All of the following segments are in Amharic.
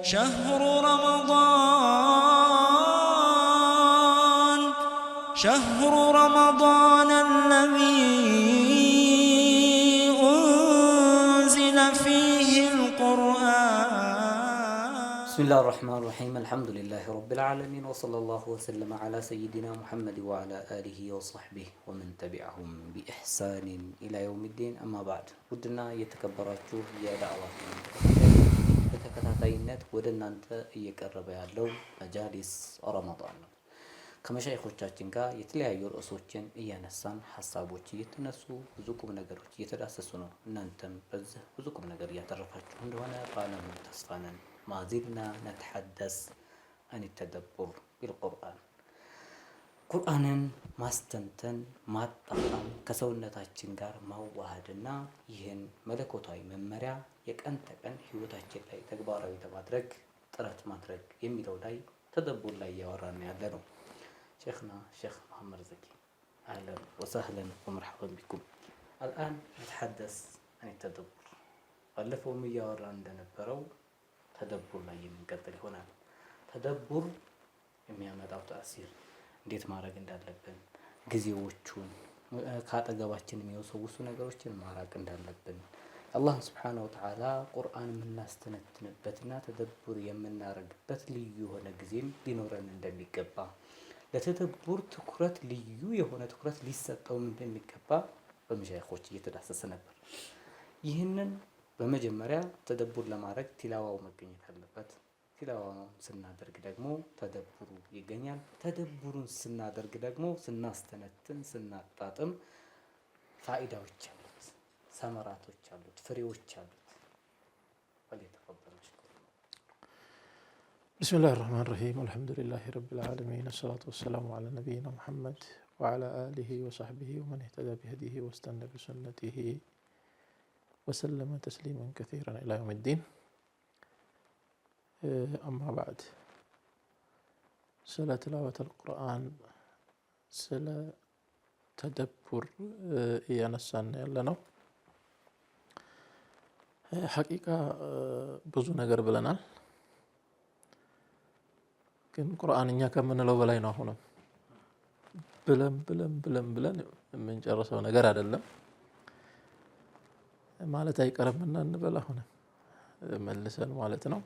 شهر رمضان الذي أنزل فيه القرآن. بسم الله الرحمن الرحيم. الحمد لله رب العالمين، وصلى الله وسلم على سيدنا محمد وعلى آله وصحبه ومن تبعهم بإحسان إلى يوم الدين. أما بعد، ودنا يتكبراتችሁ የዳዕዋ በተከታታይነት ወደ እናንተ እየቀረበ ያለው መጃሊስ ረመዳን ነው። ከመሻይኾቻችን ጋር የተለያዩ ርዕሶችን እያነሳን ሐሳቦች እየተነሱ ብዙ ቁም ነገሮች እየተዳሰሱ ነው። እናንተም በዚህ ብዙ ቁም ነገር እያተረፋችሁ እንደሆነ ባለሙሉ ተስፋ ነን። ማዚልና ነተሐደስ አን ተደቡር ቢልቁርአን፣ ቁርአንን ማስተንተን ማጣጣም ከሰውነታችን ጋር ማዋሃድና ይህን መለኮታዊ መመሪያ የቀን ተቀን ህይወታችን ላይ ተግባራዊ ለማድረግ ጥረት ማድረግ የሚለው ላይ ተደቡር ላይ እያወራን ያለ ነው። شيخنا الشيخ محمد زكي، أهلا وسهلا ومرحبا بكم. الآن نتحدث عن التدبر. ባለፈው እያወራን እንደነበረው ተደቡር ላይ የምንቀጥል ይሆናል። ተደቡር የሚያመጣው ተአሲር እንዴት ማድረግ እንዳለብን፣ ጊዜዎቹን ካጠገባችን የሚወሰውሱ ነገሮችን ማራቅ እንዳለብን፣ አላህ Subhanahu Wa Ta'ala ቁርአን የምናስተነትንበትና ተደቡር የምናረግበት ልዩ የሆነ ጊዜም ሊኖረን እንደሚገባ፣ ለተደቡር ትኩረት ልዩ የሆነ ትኩረት ሊሰጠው እንደሚገባ በመሻይኾች እየተዳሰሰ ነበር። ይህንን በመጀመሪያ ተደቡር ለማድረግ ቲላዋው መገኘት አለበት። ቲላዋውን ስናደርግ ደግሞ ተደቡሩ ይገኛል። ተደቡሩን ስናደርግ ደግሞ ስናስተነትን ስናጣጥም ፋኢዳዎች አሉት፣ ሰመራቶች አሉት፣ ፍሬዎች አሉት። بسم الله الرحمن الرحيم. الحمد لله رب العالمين، الصلاة والسلام على نبينا محمد وعلى آله وصحبه ومن اهتدى بهديه واستنى بسنته وسلم تسليما كثيرا إلى يوم الدين. أما بعد، سلا تلاوة القرآن سلا تدبر ينسان لنا حقيقة ብዙ ነገር ብለናል። ግን ቁርአንኛ ከምንለው በላይ ነው። አሁንም ብለን የምንጨርሰው ነገር አይደለም ማለት አይቀርምና እንበል አሁንም መልሰን ማለት ነው።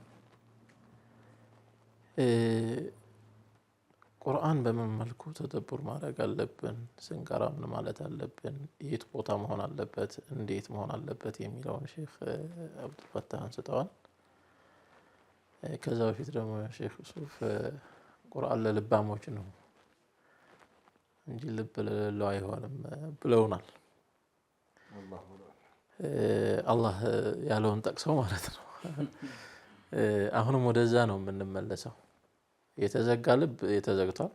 ቁርአን በምን መልኩ ተደቡር ማድረግ አለብን፣ ስንቀራ ምን ማለት አለብን፣ የት ቦታ መሆን አለበት፣ እንዴት መሆን አለበት የሚለውን ሼክ አብዱልፈታህ አንስተዋል። ከዛ በፊት ደግሞ ሼክ ዩሱፍ ቁርአን ለልባሞች ነው እንጂ ልብ ለሌለው አይሆንም ብለውናል። አላህ ያለውን ጠቅሰው ማለት ነው። አሁንም ወደዛ ነው የምንመለሰው። የተዘጋ ልብ ተዘግቷል።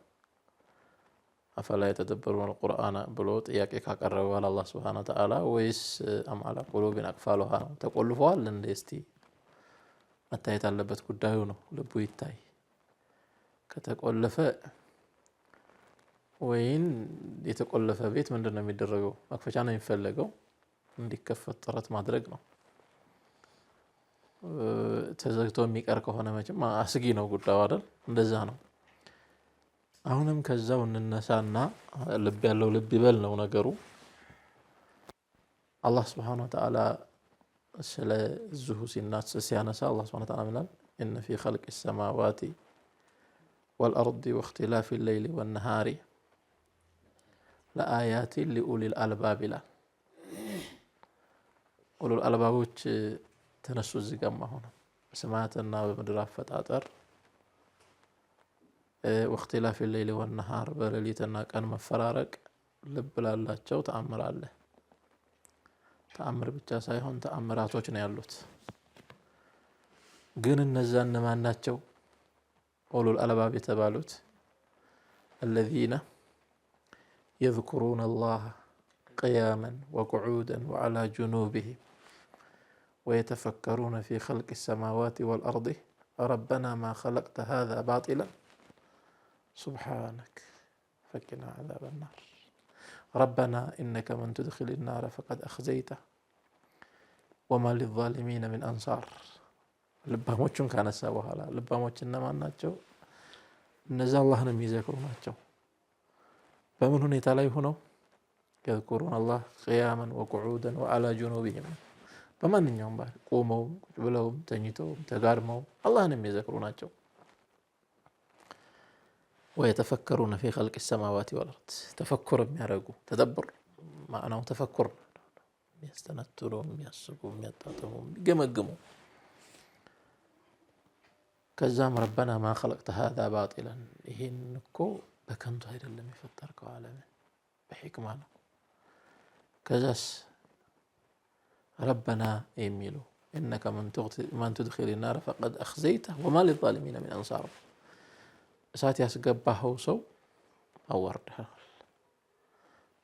አፈላ የተደበሩን القرآن ብሎ ጥያቄ ካቀረበ በኋላ አላህ Subhanahu Wa Ta'ala ወይስ አም አላ ቁሉቢን አቅፋሉሃ ነው ተቆልፈዋል እንዴ? እስቲ መታየት አለበት ጉዳዩ ነው። ልቡ ይታይ። ከተቆለፈ ወይን የተቆለፈ ቤት ምንድነው የሚደረገው? መክፈቻ ነው የሚፈልገው፣ እንዲከፈት ጥረት ማድረግ ነው። ተዘግቶ የሚቀር ከሆነ መቼም አስጊ ነው ጉዳዩ አይደል? እንደዛ ነው። አሁንም ከዛው እንነሳና ልብ ያለው ልብ ይበል ነው ነገሩ። አላህ Subhanahu Wa Ta'ala ስለ ዙሁ ሲያነሳ አላህ Subhanahu Wa Ta'ala ምናል إن في خلق السماوات والأرض واختلاف الليل والنهار لآيات لأولي الألباب لا أولو الألبابوች ተነሱ እዚህ ጋር ማሆነ ሰማያትና በምድር አፈጣጠር واختلاف الليل والنهار በሌሊትና ቀን መፈራረቅ ልብ ላላቸው ተአምር አለ። ተአምር ብቻ ሳይሆን ተአምራቶች ነው ያሉት። ግን እነዛ እነማን ናቸው? ኡሉል አልባብ የተባሉት الذين يذكرون الله قياما وقعودا وعلى جنوبهم ويتفكرون في خلق السماوات والأرض ربنا ما خلقت هذا باطلا سبحانك فقنا عذاب النار ربنا إنك من تدخل النار فقد أخزيته وما للظالمين من أنصار ልባሞቹን ካነሳ በኋላ ልባሞች እነማን ናቸው? እነዛ አላህን የሚዘክሩ ናቸው። በምን ሁኔታ ላይ ሆነው? የዝኩሩን አላህ ቂያመን ወቁዑደን ወዐላ ጁኑቢሂም፣ በማንኛውም ባህል ቆመውም ቁጭ ብለውም ተኝተውም ተጋድመውም አላህን የሚዘክሩ ናቸው። ወየተፈከሩነ ፊ ኸልቂ ሰማዋቲ ወልአርድ፣ ተፈኩር የሚያደርጉ ተደብር ማዕናው ተፈኩር፣ የሚያስተነትኑ የሚያስቡ የሚያጣጥሙ የሚገመግሙ። ከዛም ረበና ማ ኸለቅተ ሃዛ ባጢለን፣ ይሄን እኮ በከንቱ አይደለም የፈጠርከው ዓለምን በሕክማ ነው። ከዛስ ረበና የሚሉ ኢነከ መን ቱድኺል ናረ ፈቀድ አኽዘይተህ ወማ ሊዛሊሚነ ሚን አንሳር፣ እሳት ያስገባኸው ሰው አዋርደሃል።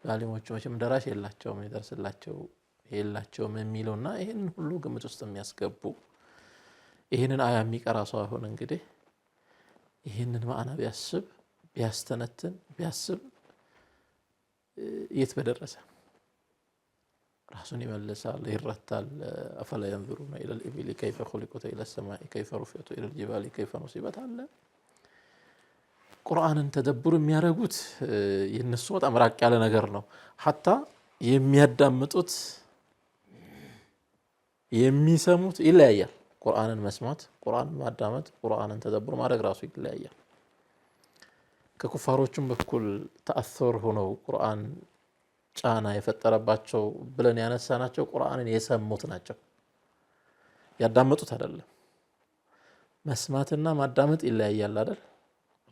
ዛሊሞቹ መቼም ደራሽ የላቸውም የሚደርስላቸው የላቸውም የሚለውና ይህንን ሁሉ ግምት ውስጥ የሚያስገቡ ይህንን አያ የሚቀራ ሰው አሁን እንግዲህ ይህንን ማዕና ቢያስብ ቢያስተነትን ቢያስብ የት በደረሰ። ራሱን ይመልሳል፣ ይረታል። አፈላ የንዙሩነ ኢለል ኢቢሊ ከይፈ ኹሊቀት ወኢለስ ሰማኢ ከይፈ ሩፊዐት ወኢለል ጂባሊ ከይፈ ኑሲበት አለ። ቁርአንን ተደብር የሚያደርጉት የነሱ በጣም ራቅ ያለ ነገር ነው። ሐታ የሚያዳምጡት የሚሰሙት ይለያያል። ቁርአንን መስማት፣ ቁርአንን ማዳመጥ፣ ቁርአንን ተደብር ማድረግ ራሱ ይለያያል። ከኩፋሮቹም በኩል ተአثር ሆነው ቁርአን ጫና የፈጠረባቸው ብለን ያነሳናቸው ቁርአንን የሰሙት ናቸው፣ ያዳመጡት አይደለም። መስማትና ማዳመጥ ይለያያል አይደል?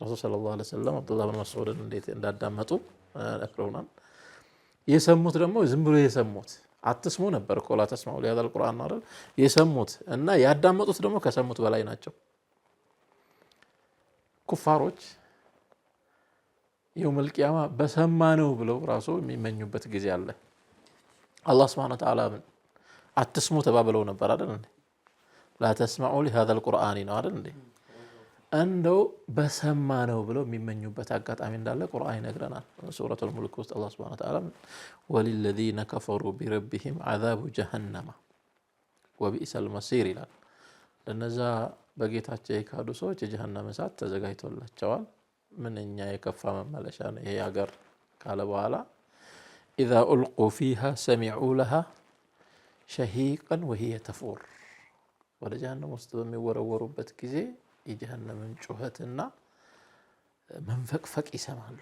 ረሱል ሰለላሁ ዐለይሂ ወሰለም አብዱላህ ብን መስዑድን እንዴት እንዳዳመጡ ነግረውናል። የሰሙት ደግሞ ዝም ብሎ የሰሙት አትስሙ ነበር እኮ ላ ተስማዑ ሊሀዛል ቁርአን አይደል? የሰሙት እና ያዳመጡት ደግሞ ከሰሙት በላይ ናቸው። ኩፋሮች የውመል ቂያማ በሰማነው ብለው ራሱ የሚመኙበት ጊዜ አለ። አላህ ሱብሓነሁ ወተዓላ አትስሙ ተባብለው ነበር አይደል እንዴ? ላ ተስማዑ ሊሀዛል ቁርአን ነው አይደል እንዴ? እንደው በሰማነው ብለው የሚመኙበት አጋጣሚ እንዳለ ቁርአን ይነግረናል። ሱረቱል ሙልክ ውስጥ አላህ ሱብሓነሁ ወተዓላ ወሊለዚነ ከፈሩ ቢረቢሂም ዐዛቡ ጀሀነመ ወቢእሰል መሲር ይላል። ለነዛ በጌታቸው የካዱ ሰዎች የጀሀነም እሳት ተዘጋጅቶላቸዋል፣ ምንኛ የከፋ መመለሻ ነው ይሄ ሀገር ካለ በኋላ ኢዛ ኡልቁ ፊሃ ሰሚዑ ለሃ ሸሂቀን ወሂየ ተፉር፣ ወደ ጀሀነም ውስጥ በሚወረወሩበት ጊዜ የጀሀነምን ጩኸትና መንፈቅፈቅ ይሰማሉ።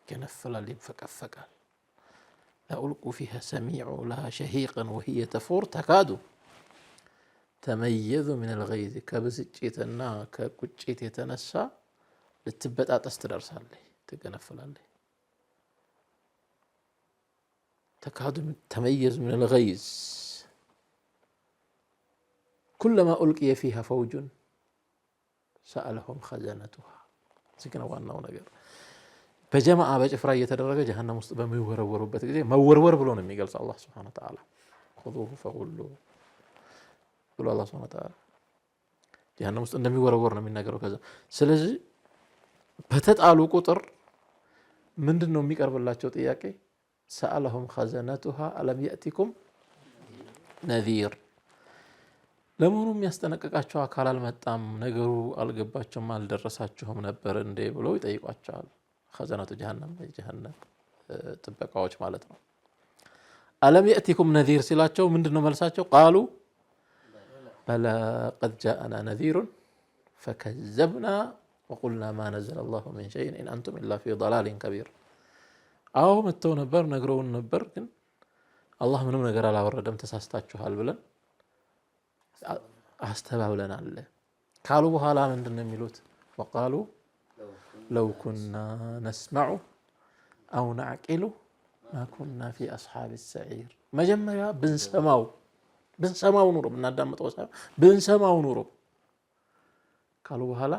ይገነፍላል፣ ይንፈቀፈቃል። ኡልቁ ፊሃ ሰሚዑ ለሃ ሸሂቀን ወሂየ ተፉር ተካዱ ተመየዙ ሚነል ገይዝ፣ ከብስጭትና ከቁጭት የተነሳ ልትበጣጠስ ትደርሳለች፣ ትገነፍላለች። ተካዱ ተመየዙ ሚነል ገይዝ ኩለማ ኡልቂየ ፊሃ ፈውጁን ሰአለሁም ኸዘነቱሃ። እዚህ ግን ዋናው ነገር በጀማዓ በጭፍራ እየተደረገ ጀሀነም ውስጥ በሚወረወሩበት ጊዜ መወርወር ብሎ ነው የሚገልጸው አላህ ሱብሓነሁ ወተዓላ። ኹዙሁ ፈጉሉ ብሎ አላህ ሱብሓነሁ ወተዓላ ጀሀነም ውስጥ እንደሚወረወር ነው የሚናገረው። ከዛ ስለዚህ በተጣሉ ቁጥር ምንድን ነው የሚቀርብላቸው ጥያቄ? ሰአለሁም ኸዘነቱሃ አለም የእቲኩም ነዚር፣ ለመሆኑ የሚያስጠነቅቃቸው አካል አልመጣም? ነገሩ አልገባቸውም? አልደረሳችሁም ነበር እንዴ ብሎ ይጠይቋቸዋል። ኸዘነቱ ጀሀነም የጀሀነም ጥበቃዎች ማለት ነው። አለም የእቲኩም ነዚር ሲላቸው ምንድን ነው መልሳቸው? ቃሉ በላ ቀድ ጃአና ነዚሩን ፈከዘብና ወቁልና ማ ነዘለ አላሁ ሚን ሸይኢን ኢን አንቱም ኢላ ፊ ضላሊን ከቢር። አዎ መጥተው ነበር ነግረውን ነበር፣ ግን አላህ ምንም ነገር አላወረደም ተሳስታችኋል ብለን አስተባብለናል ካሉ በኋላ ምንድን ነው የሚሉት? ወቃሉ ለው ኩና ነስመዑ አው ነዕቂሉ ማ ኩና ፊ አስሓቢ ሰዒር። መጀመሪያ ብንሰማው ኑሮ ብናዳምጠው ሳይሆን ብንሰማው ኑሮ ካሉ በኋላ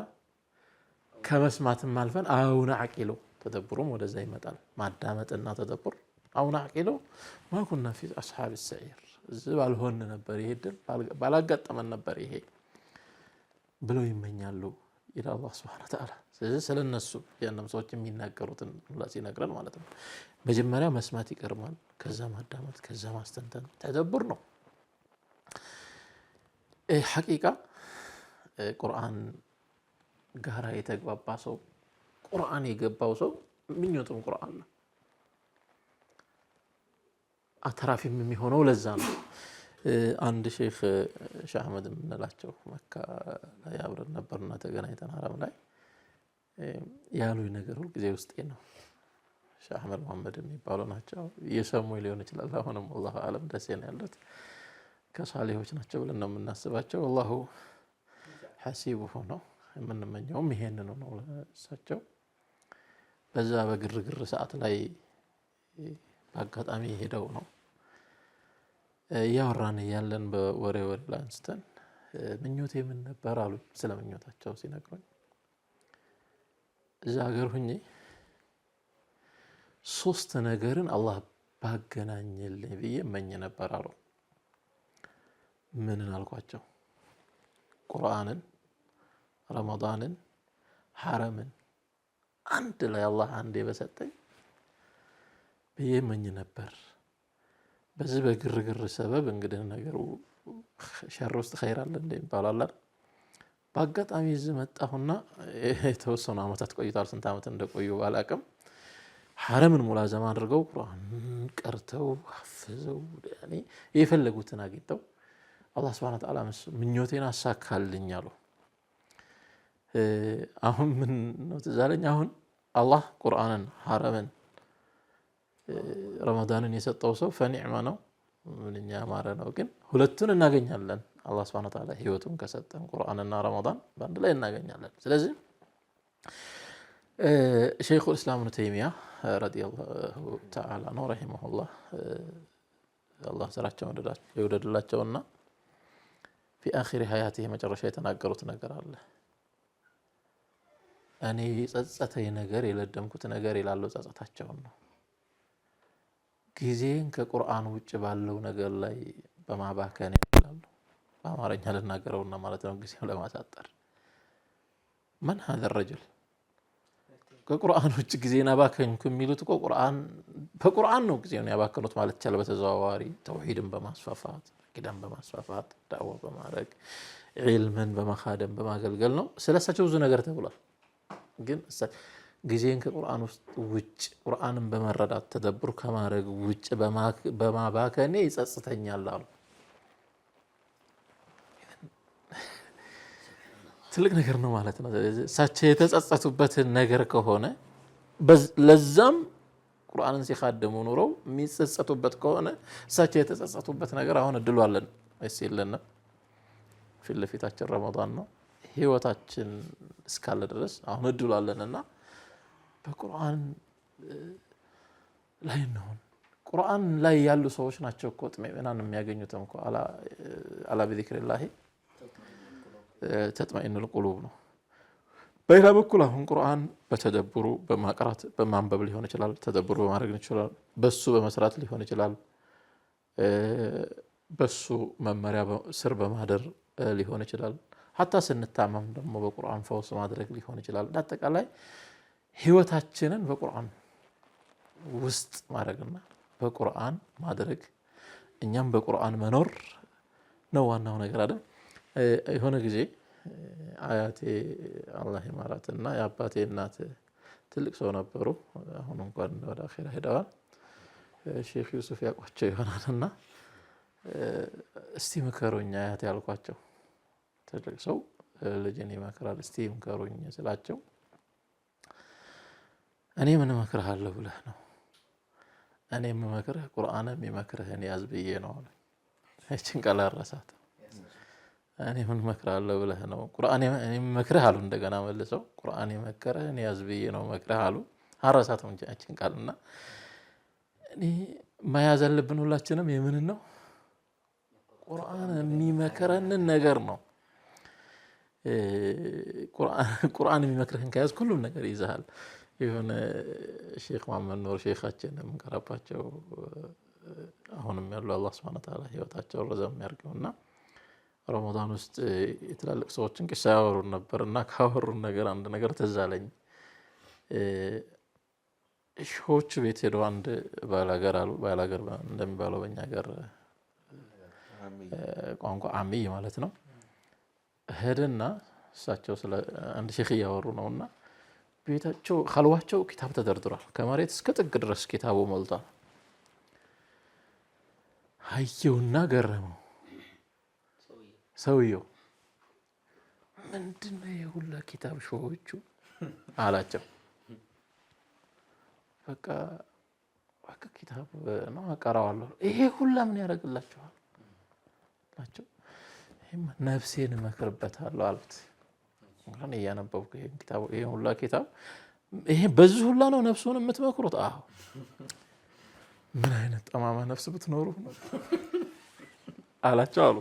ከመስማትም አልፈን አው ነዕቂሉ፣ ተደብሩም ወደዛ ይመጣል። ማዳመጥና ተደብር አው ነዕቂሉ ማ ኩና ፊ አስሓቢ ሰዒር፣ እዚህ ባልሆን ነበር ይሄ ድል ባላጋጠመን ነበር ይሄ ብለው ይመኛሉ ይላል አላህ ሱብሓነሁ ወተዓላ። ስለዚህ ስለነሱ የጀሀነም ሰዎች የሚናገሩትን ሲነግረን ማለት ነው መጀመሪያ መስማት ይቀርማል፣ ከዛ ማዳመጥ፣ ከዛ ማስተንተን ተደብር ነው። ሐቂቃ ቁርአን ጋራ የተግባባ ሰው ቁርአን የገባው ሰው ምኞቱም ቁርአን ነው። አትራፊም የሚሆነው ለዛ ነው። አንድ ሼህ አህመድ የምንላቸው መካ ላይ አብረን ነበርና ተገናኝተን ሐረም ላይ ያሉኝ ነገር ሁልጊዜ ውስጤ ነው። ሼህ አህመድ መሐመድ የሚባሉ ናቸው። እየሰሙ ሊሆን ይችላል። አሁንም አላሁ አለም ደሴ ነው ያሉት። ከሳሊሆች ናቸው ብለን ነው የምናስባቸው። አላሁ ሐሲቡሁ ነው የምንመኘውም ይሄንን ነው እሳቸው። በዛ በግርግር ሰዓት ላይ በአጋጣሚ ሄደው ነው እያወራን ያለን በወሬ ላይ አንስተን ምኞቴ ምን ነበር አሉ። ስለ ምኞታቸው ሲነግሩኝ እዛ ሀገር ሁኜ 3 ነገርን አላህ ባገናኘልኝ ብዬ እመኝ ነበር አሉ። ምንን አልኳቸው? ቁርአንን፣ ረመዳንን፣ ሐረምን አንድ ላይ አላህ አንዴ በሰጠኝ ብዬ እመኝ ነበር። በዚህ በግርግር ሰበብ እንግዲህ ነገሩ ሸር ውስጥ ኸይር አለ እንደሚባለው በአጋጣሚ እዚህ መጣሁና የተወሰኑ ዓመታት ቆይቷል። ስንት ዓመት እንደቆዩ ባላቅም ሐረምን ሙላዘማ አድርገው ቁርአን ቀርተው ሐፍዘው ያኔ የፈለጉትን አግኝተው አላህ ሱብሓነሁ ወተዓላ ምኞቴን አሳካልኝ አሉ። አሁን ምን ነው ትዝ አለኝ። አሁን አላህ ቁርአንን፣ ሐረምን፣ ረመዳንን የሰጠው ሰው ፈኒዕማ ነው፣ ምንኛ ያማረ ነው። ግን ሁለቱን እናገኛለን። አላህ ሱብሓነሁ ወተዓላ ህይወቱን ከሰጠን ቁርአንና ረመዳን በአንድ ላይ እናገኛለን። ስለዚህ ሸይኹል ኢስላም ኢብኑ ተይሚያ ረዲየላሁ ተዓላ ነው ረሂመሁላህ አላህ ስራቸውን ይውደድላቸውና ፊ አኺሪ ሀያቲሂ መጨረሻ የተናገሩት ነገር አለ። እኔ ጸጸተኝ ነገር የለደምኩት ነገር ይላሉ። ጸጸታቸውን ነው ጊዜን ከቁርአን ውጭ ባለው ነገር ላይ በማባከን ይላሉ። በአማርኛ ልናገረውና ማለት ነው ጊዜው ለማሳጠር من هذا الرجل ከቁርአን ውጭ ጊዜን አባከንኩ የሚሉት እኮ በቁርአን ነው ጊዜውን ያባከኑት ማለት ይቻላል። በተዘዋዋሪ ተውሂድን በማስፋፋት አቂዳን በማስፋፋት ዳዕዋ በማድረግ ዒልምን በመኻደም በማገልገል ነው። ስለሳቸው ብዙ ነገር ተብሏል። ግን ጊዜን ከቁርአን ውጭ ቁርአንን በመረዳት ተደብር ከማድረግ ውጭ በማባከኔ ይጸጽተኛል አሉ። ትልቅ ነገር ነው ማለት ነው። እሳቸው የተጸጸቱበትን ነገር ከሆነ ለዛም ቁርአንን ሲኻደሙ ኑረው የሚጸጸቱበት ከሆነ እሳቸው የተጸጸቱበት ነገር አሁን እድሉ አለን ወይስ የለንም? ፊት ለፊታችን ረመዳን ነው። ህይወታችን እስካለ ድረስ አሁን እድሉ አለንና በቁርአን ላይ ነው። ቁርአን ላይ ያሉ ሰዎች ናቸው እኮ ጥሜናን የሚያገኙትም እኮ አላ ቢዚክሪላሂ ተጥመኢኑል ቁሉብ ነው። በሌላ በኩል አሁን ቁርአን በተደብሩ በማቅራት በማንበብ ሊሆን ይችላል። ተደብሩ በማድረግ ይችላል። በሱ በመስራት ሊሆን ይችላል። በሱ መመሪያ ስር በማደር ሊሆን ይችላል። ሐታ ስንታመም ደግሞ በቁርአን ፈውስ ማድረግ ሊሆን ይችላል። አጠቃላይ ህይወታችንን በቁርአን ውስጥ ማድረግና በቁርአን ማድረግ እኛም በቁርአን መኖር ነው ዋናው ነገር አይደል? የሆነ ጊዜ አያቴ አላህ ይማራትና የአባቴ እናት ትልቅ ሰው ነበሩ። አሁን እንኳን ወደ አኺራ ሄደዋል። ሼክ ዩሱፍ ያቋቸው ይሆናልና እስቲ ምከሩኝ አያቴ ያልኳቸው። ትልቅ ሰው ልጅን ይመክራል። እስቲ ምከሩኝ ስላቸው እኔ ምን እመክርሃለሁ ብለህ ነው? እኔ የምመክርህ ቁርአንም ይመክርህን ያዝ ብዬ ነው አሉ። እቺን ቃል አረሳት። እኔ ምን እመክርሃለሁ ብለህ ነው? ቁርአን እኔ መክርህ አሉ። እንደገና መልሰው ቁርአን ይመክርህን ያዝ ብዬ ነው መክርህ አሉ። አረሳት እንጂ እቺን ቃልና እኔ መያዝ ያለብን ሁላችንም የምን ነው ቁርአን የሚመክረንን ነገር ነው። ቁርአን የሚመክርህን ከያዝ ሁሉም ነገር ይዘሃል። የሆነ ሼክ መሐመድ ኑር ሼኻችን የምንቀራባቸው አሁንም ያሉ አላህ ሱብሓነሁ ወተዓላ ህይወታቸው ረዘም ያርገውና ረመዳን ውስጥ የተላለቅ ሰዎችን ቂሳ ያወሩን ነበርና ካወሩን ነገር አንድ ነገር ትዝ አለኝ። ሾች ቤት ሄደው አንድ ባላገር አሉ። ባላገር እንደሚባለው በእኛ ሀገር ቋንቋ አሚይ ማለት ነው። ሄደና እሳቸው ስለ አንድ ሼክ እያወሩ ነውና ቤታቸው ኸልዋቸው ኪታብ ተደርድሯል። ከመሬት እስከ ጥግ ድረስ ኪታቡ ሞልቷል። አየውና ገረመው ሰውየው። ምንድነው የሁላ ኪታብ ሾዎቹ አላቸው። በቃ ኪታብ ነው አቀራዋለሁ። ይሄ ሁላ ምን ያደርግላችኋል ናቸው። ነፍሴን እመክርበታለሁ አሉት። እንኳን እያነበብኩ ይሄ ሁላ ኪታብ ይሄ በዚህ ሁላ ነው ነፍሱን የምትመክሩት? አዎ። ምን አይነት ጠማማ ነፍስ ብትኖሩ አላቸው አሉ።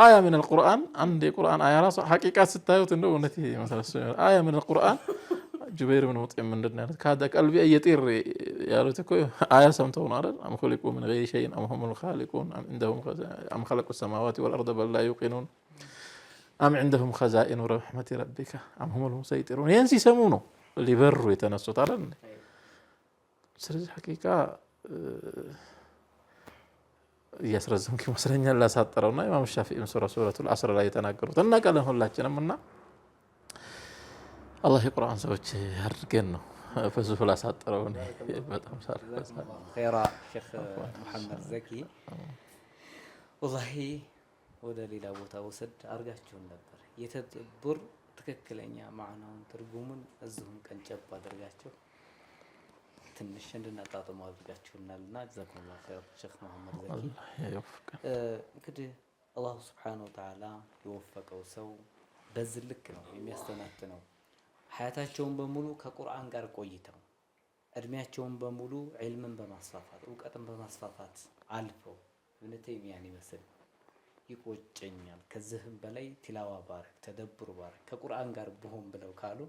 አያ ምን القرآن አንድ የቁርአን አያ ራሱ ሐቂቃ ስታዩት እንደው እውነት ይመስላል። አያ ምን القرآن ጁበይር ብን ሙጥዒም ምንድነው ያሉት? ካደ ቀልቢ እየጢር ያሉት እኮ አያ ሰምተው ነው አይደል? አም ኹሊቁ ምን ገይሪ ሸይን አም ሁሙል ኻሊቁን አም ኸለቁ ሰማዋቲ ወልአርደ በል ላ ዩቂኑን አም ዐንደሁም ኸዛኢኑ ረሕመቲ ረቢከ አም ሁሙል ሙሰይጢሩን። ይህን ሲሰሙ ነው ሊበሩ የተነሱት አይደል? ስለዚህ ሐቂቃ እያስረዘምኩ ይመስለኛል ላሳጠረውና ኢማም ሻፊዒ ሱረቱል ዐስር ላይ የተናገሩት እናውቃለን ሁላችንም እና አላህ የቁርአን ሰዎች አድርገን ነው በዙ ላሳጠረው በጣም ሳልፈሳ ኸይራ ሼክ መሐመድ ዘኪ ወላሂ ወደ ሌላ ቦታ ወሰድ አድርጋችሁን ነበር። የተደቡር ትክክለኛ ማዕናውን ትርጉሙን እዚሁም ቀንጨብ አድርጋችሁ ትንሽ እንድናጣጥመው አድርጋችሁናልና ጀዛኩሙላሁ ኸይር ሼክ መሐመድ ዘኪ። እንግዲህ አላህ ሱብሓነሁ ወተዓላ የወፈቀው ሰው በዚህ ልክ ነው የሚያስተናትነው። ሐያታቸውን በሙሉ ከቁርአን ጋር ቆይተው እድሜያቸውን በሙሉ ዒልምን በማስፋፋት እውቀትን በማስፋፋት አልፈው ኢብኑ ተይሚያን ይመስል ይቆጨኛል ከዚህም በላይ ቲላዋ ባረክ ተደብሩ ባረክ ከቁርአን ጋር ብሆን ብለው ካሉ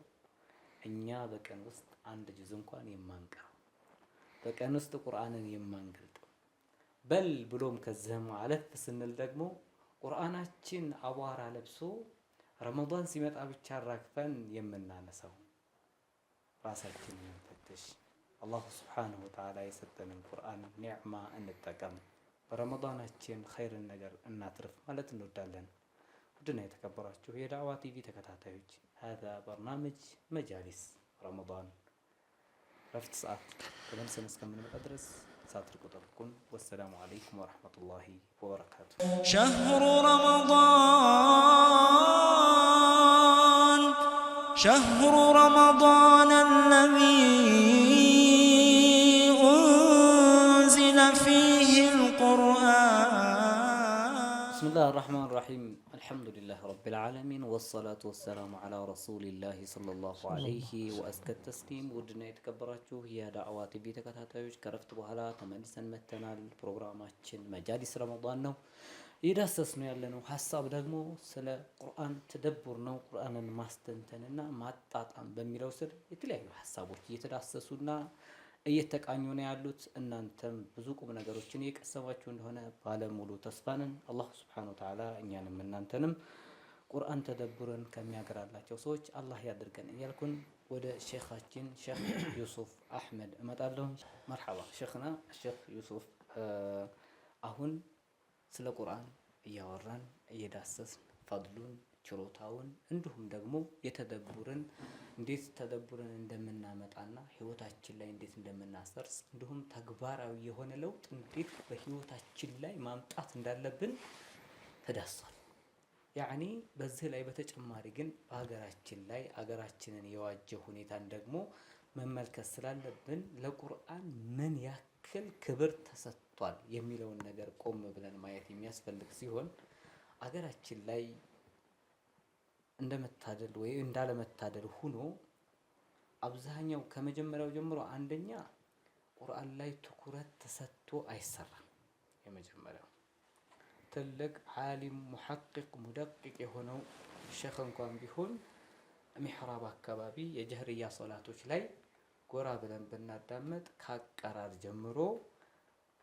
እኛ በቀን ውስጥ አንድ ጁዝ እንኳን የማንቀር በቀን ውስጥ ቁርአንን የማንገልጠው በል ብሎም ከዚህም አለፍ ስንል ደግሞ ቁርአናችን አቧራ ለብሶ ረመዳን ሲመጣ ብቻ አራግፈን የምናነሳው ራሳችንን እንፈትሽ። አላህ ሱብሓነሁ ወተዓላ የሰጠንን ቁርአን ኒዕማ እንጠቀም። በረመዳናችን ኸይርን ነገር እናትርፍ ማለት እንወዳለን። ውድና የተከበራችሁ የዳዕዋ ቲቪ ተከታታዮች هذا برنامج مجالس رمضان رفت ساعات تمنسن እስከምንመጣ ድረስ ሳትርቁ ጠብቁን። ወሰላሙ አለይኩም ወረሕመቱላሂ ወበረካቱ። شهر رمضان الذي أنزل فيه القرآن. بسم الله الرحمن الرحيم الحمد لله رب العالمين والصلاة والسلام على رسول الله صلى الله عليه وأزكى التسليم. ودنا يتكبراتችሁ የዳዕዋ ቲቪ ተከታታዮች ከረፍት በኋላ ተመልሰን መተናል። ፕሮግራማችን መጃሊስ ረመዳን ነው። ይዳሰስነው ያለነው ሐሳብ ደግሞ ስለ ቁርአን ተደቡር ነው። ቁርአንን ማስተንተንና ማጣጣም በሚለው ስር የተለያዩ ሐሳቦች እየተዳሰሱና እየተቃኙ ነው ያሉት። እናንተም ብዙ ቁም ነገሮችን እየቀሰማችሁ እንደሆነ ባለሙሉ ተስፋ ነን። አላህ ሱብሓነሁ ወተዓላ እኛንም እናንተንም ቁርአን ተደቡርን ከሚያገራላቸው ሰዎች አላህ ያድርገን እያልኩን ወደ ሼኻችን ሼክ ዩሱፍ አህመድ እመጣለሁ። መርሐባ ሼኽና ሼክ ዩሱፍ አሁን ስለ ቁርአን እያወራን እየዳሰስን ፈድሉን ችሮታውን እንዲሁም ደግሞ የተደቡርን እንዴት ተደቡርን እንደምናመጣና ህይወታችን ላይ እንዴት እንደምናሰርጽ እንዲሁም ተግባራዊ የሆነ ለውጥ እንዴት በህይወታችን ላይ ማምጣት እንዳለብን ተዳስሷል። ያኒ በዚህ ላይ በተጨማሪ ግን በሀገራችን ላይ ሀገራችንን የዋጀ ሁኔታን ደግሞ መመልከት ስላለብን ለቁርአን ምን ያክል ክብር ተሰጥቷል የሚለውን ነገር ቆም ብለን ማየት የሚያስፈልግ ሲሆን ሀገራችን ላይ እንደመታደል ወይ እንዳለመታደል ሆኖ አብዛኛው ከመጀመሪያው ጀምሮ አንደኛ ቁርአን ላይ ትኩረት ተሰጥቶ አይሰራም። የመጀመሪያው ትልቅ ዓሊም ሙሐቂቅ ሙደቂቅ የሆነው ሼኽ እንኳን ቢሆን ሚሕራብ አካባቢ የጀህርያ ሶላቶች ላይ ጎራ ብለን ብናዳመጥ ከአቀራር ጀምሮ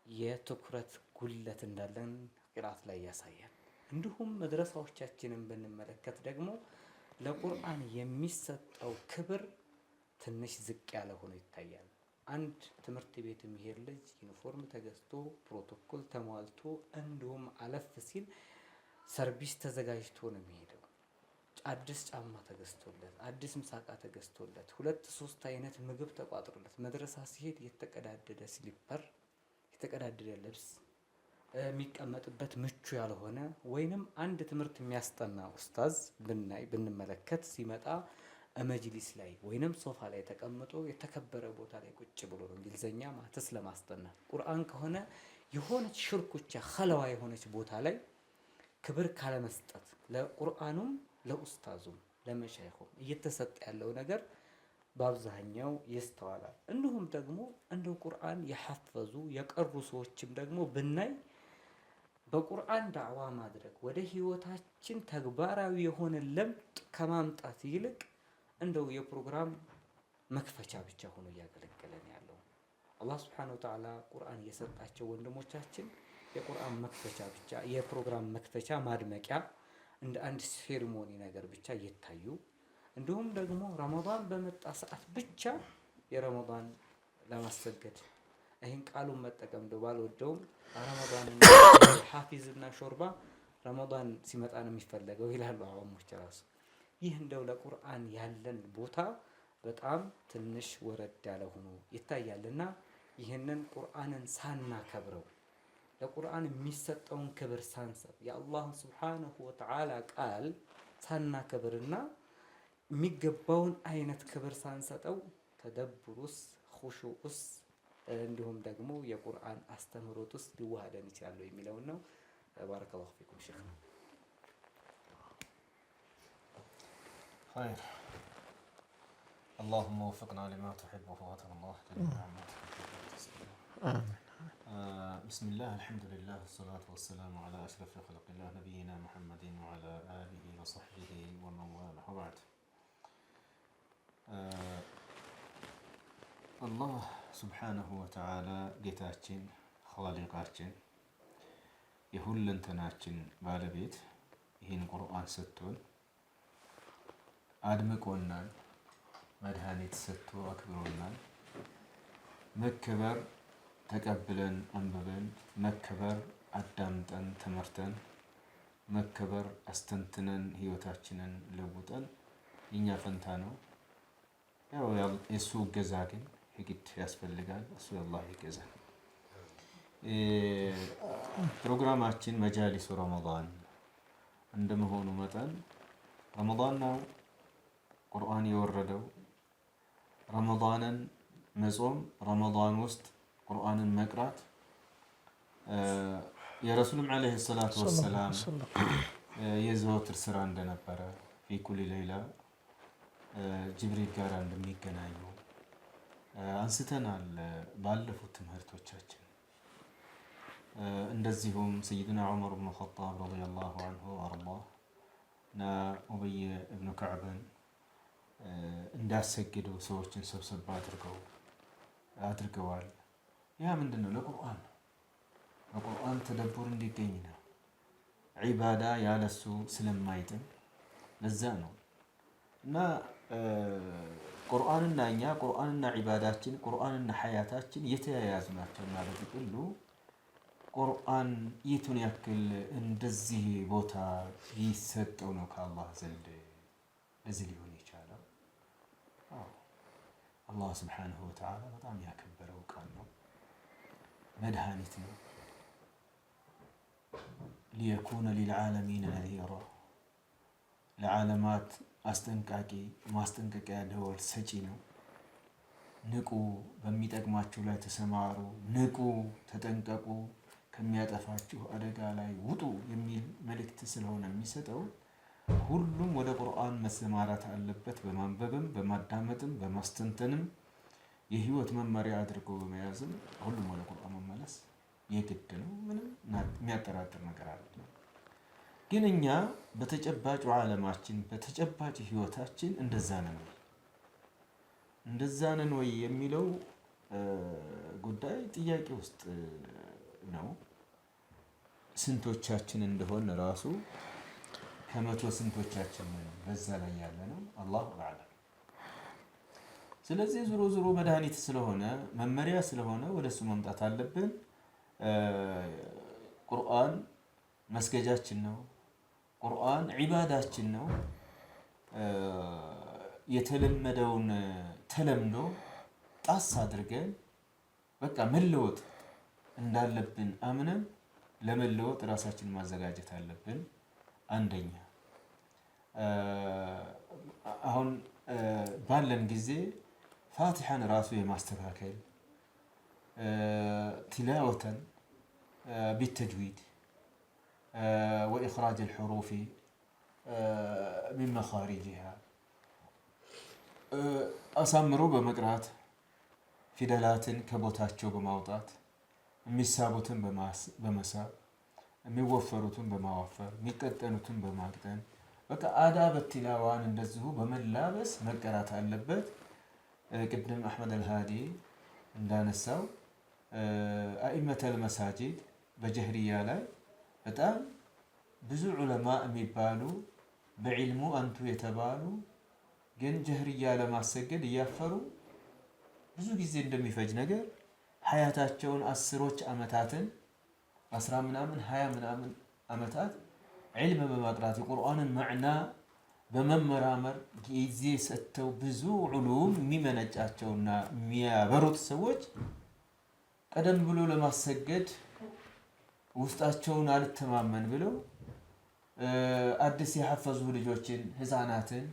የትኩረት ጉለት እንዳለን ቂራት ላይ ያሳያል። እንዲሁም መድረሳዎቻችንን ብንመለከት ደግሞ ለቁርአን የሚሰጠው ክብር ትንሽ ዝቅ ያለ ሆኖ ይታያል። አንድ ትምህርት ቤት የሚሄድ ልጅ ዩኒፎርም ተገዝቶ ፕሮቶኮል ተሟልቶ እንዲሁም አለፍ ሲል ሰርቪስ ተዘጋጅቶ ነው የሚሄደው። አዲስ ጫማ ተገዝቶለት፣ አዲስ ምሳቃ ተገዝቶለት፣ 2-3 አይነት ምግብ ተቋጥሮለት መድረሳ ሲሄድ የተቀዳደደ ስሊፐር፣ የተቀዳደደ ልብስ፣ የሚቀመጥበት ምቹ ያልሆነ ወይንም አንድ ትምህርት የሚያስጠና ኡስታዝ ብንመለከት ሲመጣ መጅሊስ ላይ ወይንም ሶፋ ላይ ተቀምጦ የተከበረ ቦታ ላይ ቁጭ ብሎ ነው እንግሊዘኛ ማተስ ለማስጠናት። ቁርአን ከሆነ የሆነች ሽርኩቻ ኸለዋ የሆነች ቦታ ላይ ክብር ካለመስጠት ለቁርአኑም ለኡስታዙም ለመሻይኹም እየተሰጠ ያለው ነገር በአብዛኛው ይስተዋላል። እንዲሁም ደግሞ እንደው ቁርአን የሐፈዙ የቀሩ ሰዎችም ደግሞ ብናይ በቁርአን ዳዕዋ ማድረግ ወደ ህይወታችን ተግባራዊ የሆነ ለምጥ ከማምጣት ይልቅ እንደው የፕሮግራም መክፈቻ ብቻ ሆኖ እያገለገለን ያለው አላህ ሱብሓነሁ ወተዓላ ቁርአን የሰጣቸው ወንድሞቻችን የቁርአን መክፈቻ ብቻ የፕሮግራም መክፈቻ ማድመቂያ እንደ አንድ ሴሪሞኒ ነገር ብቻ እየታዩ እንዲሁም ደግሞ ረመዳን በመጣ ሰዓት ብቻ የረመዳን ለማሰገድ ይህን ቃሉን መጠቀም እንደው ባልወደውም ረመዳን ሐፊዝና ሾርባ ረመዳን ሲመጣ ነው የሚፈለገው ይላሉ አዋሞች ራሱ። ይህ እንደው ለቁርአን ያለን ቦታ በጣም ትንሽ ወረድ ያለ ሆኖ ይታያልና ይህንን ቁርአንን ሳናከብረው ለቁርአን የሚሰጠውን ክብር ሳንሰጥ የአላህን ሱብሓነሁ ወተዓላ ቃል ሳናከብርና የሚገባውን አይነት ክብር ሳንሰጠው ተደብሩስ ኹሹኡስ እንዲሁም ደግሞ የቁርአን አስተምህሮት ውስጥ ሊዋሃደን ይችላል የሚለውን ነው። ባረከላሁ ፊኩም ሼክ። خير اللهم وفقنا لما تحبه وترضاه. بسم الله الحمد لله والصلاة والسلام على أشرف خلق الله نبينا محمد وعلى آله وصحبه ومن والاه وبعد. الله سبحانه وتعالى ጌታችን ኻሊቃችን የሁለንተናችን ባለቤት ይህን ቁርአን ሰጥቶን አድምቆናል፣ መድኃኒት ሰጥቶ አክብሮናል። መከበር ተቀብለን አንብበን፣ መከበር አዳምጠን ተመርተን፣ መከበር አስተንትነን ህይወታችንን ለውጠን የኛ ፈንታ ነው። ያው የሱ እገዛ ግን የግድ ያስፈልጋል። እሱ አላህ ይገዛል። ፕሮግራማችን መጃሊሱ ረመዳን እንደመሆኑ መጠን ረመዳን ነው ቁርአን የወረደው። ረመዳንን መጾም፣ ረመዳን ውስጥ ቁርአንን መቅራት የረሱልም ዓለይሂ ሰላቱ ወሰላም የዘወትር ስራ እንደነበረ ፊ ኩሊ ሌይላ ጅብሪል ጋር እንደሚገናኙ አንስተናል ባለፉት ትምህርቶቻችን። እንደዚሁም ሰይድና ዑመር ብኑ ኸጣብ ረዲየላሁ ዐንሁ ወአርዳህ እና ኡበይ ብኑ ከዕብን እንዳሰግዱ ሰዎችን ሰብሰብ አድርገዋል። ያ ምንድነው? ለቁርአን ነው። ለቁርአን ተደቡር እንዲገኝ ነው። ዒባዳ ያለሱ ስለማይጥም ለዛ ነው። እና ቁርአንና እኛ ቁርአንና ዒባዳችን ቁርአንና ሐያታችን የተያያዙ ናቸው። እና በጥቅሉ ቁርአን የቱን ያክል እንደዚህ ቦታ ይሰጠው ነው ከአላህ ዘንድ እዚህ ሊሆን የቻለው። አላህ ስብሓነሁ ወተዓላ በጣም ያከበረው ቃል ነው። መድኃኒት ነው። ሊየኩነ ሊልዓለሚነ ነዚራ፣ ለዓለማት አስጠንቃቂ ማስጠንቀቂያ ደወል ሰጪ ነው። ንቁ፣ በሚጠቅማችሁ ላይ ተሰማሩ፣ ንቁ፣ ተጠንቀቁ፣ ከሚያጠፋችሁ አደጋ ላይ ውጡ የሚል መልእክት ስለሆነ የሚሰጠው ሁሉም ወደ ቁርአን መሰማራት አለበት። በማንበብም በማዳመጥም በማስተንተንም የህይወት መመሪያ አድርጎ በመያዝም ሁሉም ወደ ቁርአን መመለስ የግድ ነው። ምንም የሚያጠራጥር ነገር አይደለም። ግን እኛ በተጨባጭ ዓለማችን በተጨባጭ ህይወታችን እንደዛ ነን ወይ የሚለው ጉዳይ ጥያቄ ውስጥ ነው። ስንቶቻችን እንደሆነ ራሱ ከመቶ ስንቶቻችን በዛ ላይ ያለ ነው አላሁ አዕለም። ስለዚህ ዙሮ ዙሮ መድኃኒት ስለሆነ መመሪያ ስለሆነ ወደሱ መምጣት አለብን። ቁርአን መስገጃችን ነው። ቁርአን ዒባዳችን ነው። የተለመደውን ተለምዶ ጣስ አድርገን በቃ መለወጥ እንዳለብን አምነን ለመለወጥ ራሳችን ማዘጋጀት አለብን። አንደኛ አሁን ባለን ጊዜ ፋቲሐን ራሱ የማስተካከል ቲላወተን ቢተጅዊድ ወኢኽራጅ አልሑሩፊ ሚን መኻሪጅሃ አሳምሮ በመቅራት ፊደላትን ከቦታቸው በማውጣት የሚሳቡትን በመሳብ የሚወፈሩትን በማወፈር የሚቀጠኑትን በማቅጠን በቃ አዳበ ቲላዋን እንደዚሁ በመላበስ መቀራት አለበት። ቅድም አሕመድ አልሃዲ እንዳነሳው አኢመተል መሳጂድ በጀህሪያ ላይ በጣም ብዙ ዑለማ የሚባሉ በዒልሙ አንቱ የተባሉ ግን ጀህሪያ ለማሰገድ እያፈሩ ብዙ ጊዜ እንደሚፈጅ ነገር ሀያታቸውን አስሮች ዓመታትን 10 ምናምን 20 ምናምን ዓመታት ዒልም በማቅራት የቁርአንን ማዕና በመመራመር ጊዜ ሰጥተው ብዙ ዑሉም የሚመነጫቸውና የሚያበሩት ሰዎች ቀደም ብሎ ለማሰገድ ውስጣቸውን አልተማመን ብለው አዲስ የሐፈዙ ልጆችን ህፃናትን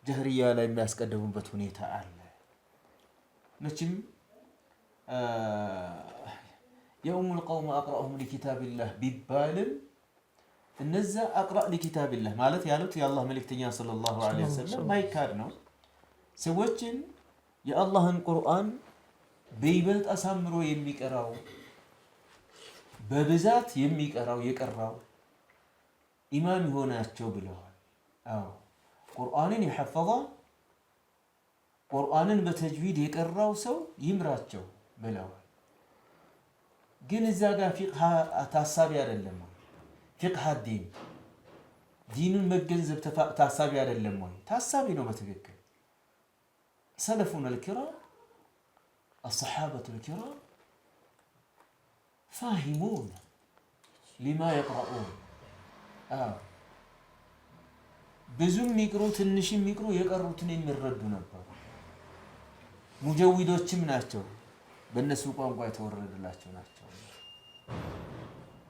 ጀህሪያ ላይ የሚያስቀድሙበት ሁኔታ አለ። መቼም የኡሙል ቀውም አቅረኡሁም ሊኪታቢላህ ቢባልም እነዛ አቅረእ ሊኪታቢላህ ማለት ያሉት የአላህ መልእክተኛ ሰለላሁ ዐለይሂ ወሰለም ማይካድ ነው። ሰዎችን የአላህን ቁርአን በይበልጥ አሳምሮ የሚቀራው በብዛት የሚቀራው የቀራው ኢማም ይሆናቸው ብለዋል። አዎ ቁርአንን የሐፈظ ቁርአንን በተጅዊድ የቀራው ሰው ይምራቸው ብለዋል። ግን እዛ ጋር ፊቅህ ታሳቢ አይደለም ወይ? ፊቅህ ዲን ዲኑን መገንዘብ ታሳቢ አይደለም ወይ? ታሳቢ ነው በትክክል። ሰለፉን አልኪራም الصحابة الكرام فاهمون لما يقرؤون ብዙም ሚቅሩ ትንሽም ሚቅሩ የቀሩትን የሚረዱ ነበሩ። ሙጀዊዶችም ናቸው፣ በእነሱ ቋንቋ የተወረደላቸው ናቸው።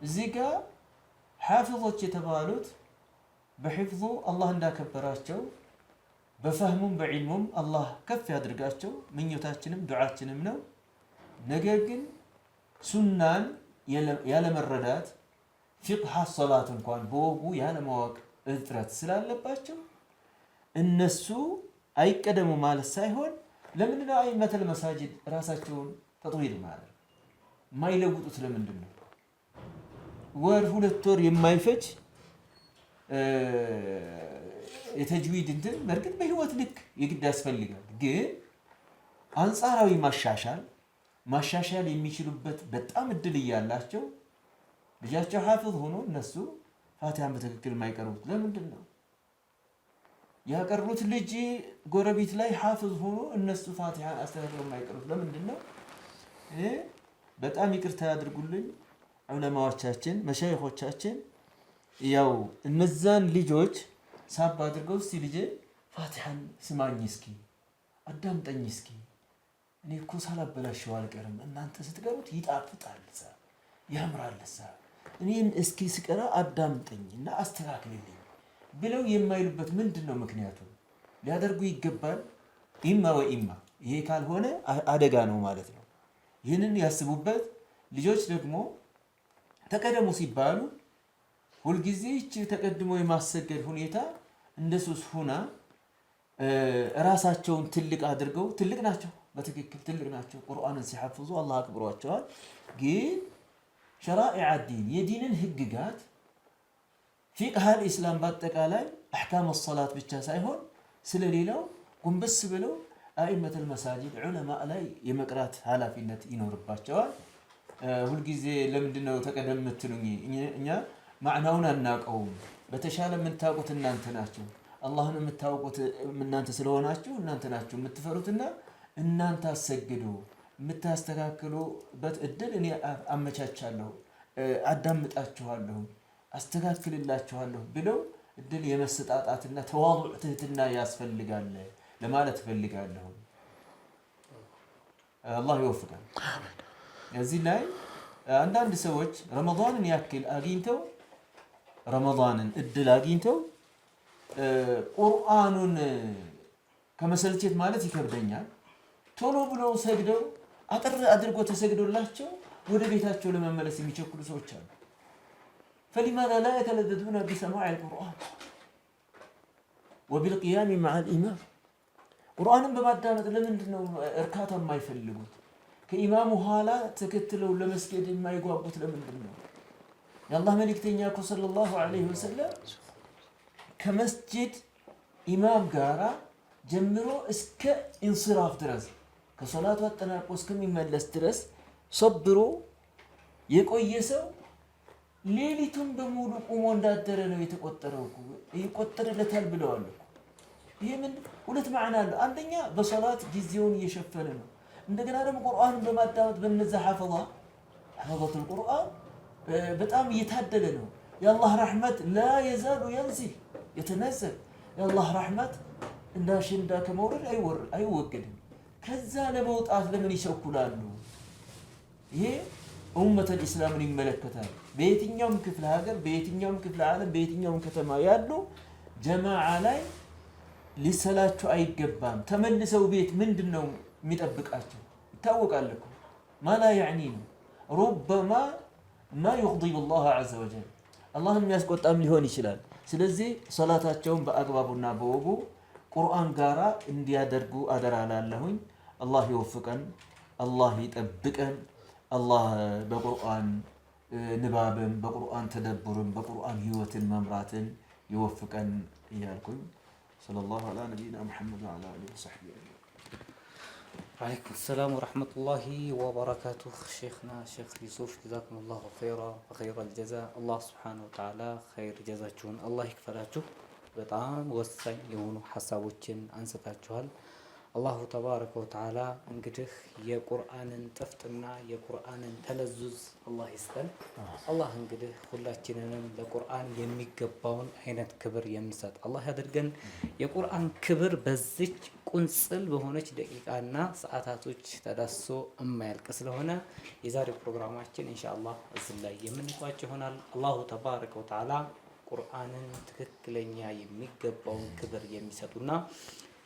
እዚህ ጋር ሐፊዞች የተባሉት በሕፍዙ አላህ እንዳከበራቸው በፈህሙም በዒልሙም አላህ ከፍ ያድርጋቸው ምኞታችንም ዱዓችንም ነው። ነገር ግን ሱናን ያለመረዳት ፊቅህ ሶላት እንኳን በወጉ ያለማወቅ እጥረት ስላለባቸው እነሱ አይቀደሙ ማለት ሳይሆን ለምን ነው አኢመተል መሳጂድ ራሳቸውን ተጥዊር ማለት የማይለውጡት? ለምንድን ነው ወር 2 ወር የማይፈጅ የተጅዊድ እንትን በእርግጥ በህይወት ልክ የግድ ያስፈልጋል። ግን አንጻራዊ ማሻሻል የሚችሉበት በጣም እድል እያላቸው ልጃቸው ሐፊዝ ሆኖ እነሱ ፋቲሃን በትክክል የማይቀርቡት ለምንድን ነው? ያቀሩት ልጅ ጎረቤት ላይ ሐፊዝ ሆኖ እነሱ ፋቲሃን አስተካክለው የማይቀርቡት ለምንድን ነው? በጣም ይቅርታ ያድርጉልኝ ዑለማዎቻችን መሻይኾቻችን ያው እነዛን ልጆች ሳብ አድርገው እስቲ ልጄ ፋቲሃን ስማኝ እስኪ አዳምጠኝ እስኪ እኔ እኮ ሳላበላሸው አልቀርም፣ እናንተ ስትቀሩት ይጣፍጣል ያምራል እኔን እስኪ ስቀራ አዳምጠኝና አስተካክልልኝ ብለው የማይሉበት ምንድን ነው ምክንያቱ? ሊያደርጉ ይገባል። ኢማ ወኢማ ይሄ ካልሆነ አደጋ ነው ማለት ነው። ይህንን ያስቡበት። ልጆች ደግሞ ተቀደሙ ሲባሉ ሁልጊዜ ይህች ተቀድሞ የማሰገድ ሁኔታ እንደ ሱስ ሁና ራሳቸውን ትልቅ አድርገው ትልቅ ናቸው፣ በትክክል ትልቅ ናቸው። ቁርአንን ሲሐፍዙ አላህ አክብሯቸዋል። ግን ሸራኢዕ ዲን የዲንን ህግጋት ፊቅሃል ኢስላም በአጠቃላይ አሕካም ሰላት ብቻ ሳይሆን ስለሌላው ጎንበስ ብለው አኢመተል መሳጂድ ዑለማ ላይ የመቅራት ኃላፊነት ይኖርባቸዋል። ሁልጊዜ ለምንድነው ተቀደም የምትሉኝ? እኛ ማዕናውን አናውቀውም። በተሻለ የምታውቁት እናንተ ናችሁ። አላህን የምታውቁት እናንተ ስለሆናችሁ እናንተ ናችሁ የምትፈሩትና እናንተ አሰግዱ የምታስተካክሉበት እድል እኔ አመቻቻለሁ፣ አዳምጣችኋለሁ፣ አስተካክልላችኋለሁ ብለው እድል የመሰጣጣትና ተዋضዕ ትህትና ያስፈልጋል ለማለት ፈልጋለሁ። አላህ ይወፍቃል። እዚህ ላይ አንዳንድ ሰዎች ረመዳንን ያክል አግኝተው ረመዳንን እድል አግኝተው ቁርአኑን ከመሰልቸት ማለት ይከብደኛል ቶሎ ብለው ሰግደው አጥር አድርጎ ተሰግዶላቸው ወደ ቤታቸው ለመመለስ የሚቸኩሉ ሰዎች አሉ። فلماذا لا يتلذذون بسماع القرآن وبالقيام مع الإمام؟ ቁርአንን በማዳመጥ ለምንድነው እርካታ የማይፈልጉት? ከኢማሙ ኋላ ተከትለው ለመስገድ የማይጓጉት ለምንድነው? የአላህ መልእክተኛ እኮ ሰለላሁ ዐለይሂ ወሰለም ከመስጂድ ኢማም ጋራ ጀምሮ እስከ ኢንስራፍ ድረስ ከሶላቱ አጠናቆ እስከሚመለስ ድረስ ሰብሮ የቆየ ሰው ሌሊቱን በሙሉ ቁሞ እንዳደረ ነው የተቆጠረው እኮ ይቆጠርለታል ብለዋል እኮ። ይሄ ምን ሁለት ማዕና አለው። አንደኛ በሶላት ጊዜውን እየሸፈነ ነው። እንደገና ደግሞ ቁርአንን በማዳመጥ በነዛ ሐፈظቱል ቁርአን በጣም እየታደለ ነው። የአላህ ረሕመት ላ የዛሉ የንዚል የተነዘል የአላህ ረሕመት እንደ አሸንዳ ከመውረድ አይወገድም። ከዛ ለመውጣት ለምን ይቸኩላሉ? ይሄ ኡመተል ኢስላምን ይመለከታል። በየትኛውም ክፍለ ሀገር፣ በየትኛውም ክፍለ ዓለም፣ በየትኛውም ከተማ ያሉ ጀማዓ ላይ ሊሰላቸው አይገባም። ተመልሰው ቤት ምንድነው የሚጠብቃቸው ይታወቃል እኮ። ማላ ያዕኒ ነው ሩበማ ማ ዩግዲቡ አላህ ዐዘ ወጀል አላህን የሚያስቆጣም ሊሆን ይችላል። ስለዚህ ሰላታቸውን በአግባቡና በወጉ ቁርአን ጋራ እንዲያደርጉ አደራ ላለሁኝ። አላህ ይወፍቀን፣ አላህ ይጠብቀን። አላህ በቁርአን ንባብን፣ በቁርአን ተደቡርን፣ በቁርአን ህይወትን መምራትን ይወፍቀን እያልኩኝ ሰለላሁ ዐላ ነቢይና ሙሐመድ ወዐላ አሊሂ ወሰሕቢሂ ወዓለይኩም ሰላም ወረሕመቱላሂ ወበረካቱህ። ሼኽና ሼኽ ዩሱፍ ጀዛኩሙላሁ ኸይረል ጀዛ። አላህ ሱብሓነሁ ወተዓላ ኸይር ጀዛችሁን አላህ ይክፈላችሁ። በጣም ወሳኝ የሆኑ ሀሳቦችን አንስታችኋል። አላሁ ተባረከ ወተዓላ እንግዲህ የቁርአንን ጥፍጥና የቁርአንን ተለዙዝ አላህ ይስጠን። አላህ እንግዲህ ሁላችንንም ለቁርአን የሚገባውን አይነት ክብር የሚሰጥ አላህ ያድርገን። የቁርአን ክብር በዚች ቁንጽል በሆነች ደቂቃና ሰዓታቶች ተዳሶ የማያልቅ ስለሆነ የዛሬው ፕሮግራማችን ኢንሻአላህ እዚህ ላይ የምንቋጭ ይሆናል። አላሁ ተባረከ ወተዓላ ቁርአንን ትክክለኛ የሚገባውን ክብር የሚሰጡና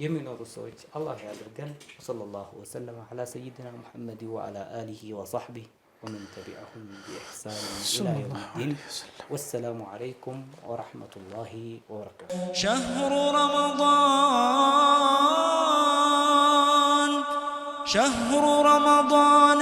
የሚኖሩ ሰዎች አላህ ያድርገን። ወሰለላሁ ወሰለም ዐላ ሰይድና ሙሐመድ ወዐላ አሊሂ ወሰሕቢሂ ወመን ተቢዐሁም ቢኢሕሳን ኢላ የውሚዲን። ወሰላሙ ዐለይኩም ወረሕመቱላሂ ወበረካቱህ። شهر رمضان